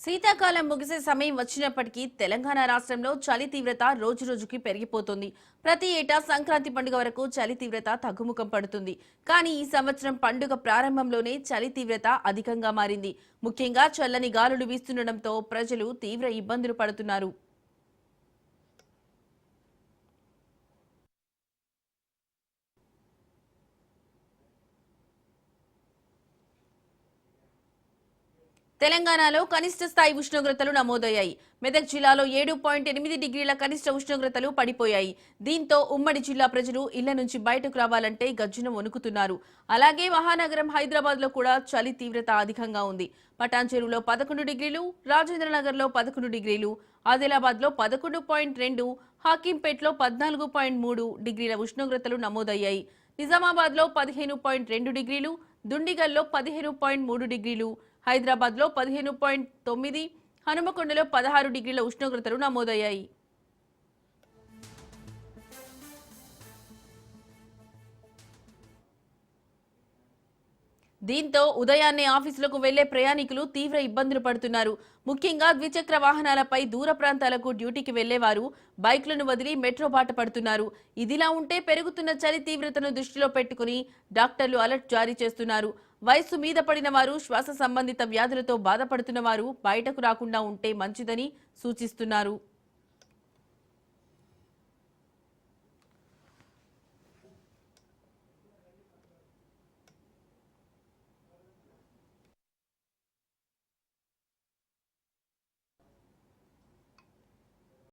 శీతాకాలం ముగిసే సమయం వచ్చినప్పటికీ తెలంగాణ రాష్ట్రంలో చలి తీవ్రత రోజురోజుకి పెరిగిపోతుంది. ప్రతి ఏటా సంక్రాంతి పండుగ వరకు చలి తీవ్రత తగ్గుముఖం పడుతుంది. కానీ ఈ సంవత్సరం పండుగ ప్రారంభంలోనే చలి తీవ్రత అధికంగా మారింది. ముఖ్యంగా చల్లని గాలులు వీస్తుండటంతో ప్రజలు తీవ్ర ఇబ్బందులు పడుతున్నారు. తెలంగాణలో కనిష్ట స్థాయి ఉష్ణోగ్రతలు నమోదయ్యాయి. మెదక్ జిల్లాలో 7.8 డిగ్రీల కనిష్ట ఉష్ణోగ్రతలు పడిపోయాయి. దీంతో ఉమ్మడి జిల్లా ప్రజలు ఇళ్ల నుంచి బయటకు రావాలంటే గజ్జున వణుకుతున్నారు. అలాగే మహానగరం హైదరాబాద్ లో కూడా చలి తీవ్రత అధికంగా ఉంది. పటాన్చెరులో 11 డిగ్రీలు, రాజేంద్రనగర్ లో 11 డిగ్రీలు, ఆదిలాబాద్ లో 11.2, హాకింపేట్లో 14.3 డిగ్రీల ఉష్ణోగ్రతలు నమోదయ్యాయి. నిజామాబాద్ లో 15.2 డిగ్రీలు, దుండిగల్లో 15.3 డిగ్రీలు, హైదరాబాద్ లో 15.9, హనుమకొండలో 16 డిగ్రీల ఉష్ణోగ్రతలు నమోదయ్యాయి. దీంతో ఉదయాన్నే ఆఫీసులకు వెళ్లే ప్రయాణికులు తీవ్ర ఇబ్బందులు పడుతున్నారు. ముఖ్యంగా ద్విచక్ర వాహనాలపై దూర ప్రాంతాలకు డ్యూటీకి వెళ్లేవారు బైక్లను వదిలి మెట్రో బాట పడుతున్నారు. ఇదిలా ఉంటే పెరుగుతున్న చలి తీవ్రతను దృష్టిలో పెట్టుకుని డాక్టర్లు అలర్ట్ జారీ చేస్తున్నారు. వయస్సు మీద పడిన వారు, శ్వాస సంబంధిత వ్యాధులతో బాధపడుతున్న వారు బయటకు రాకుండా ఉంటే మంచిదని సూచిస్తున్నారు.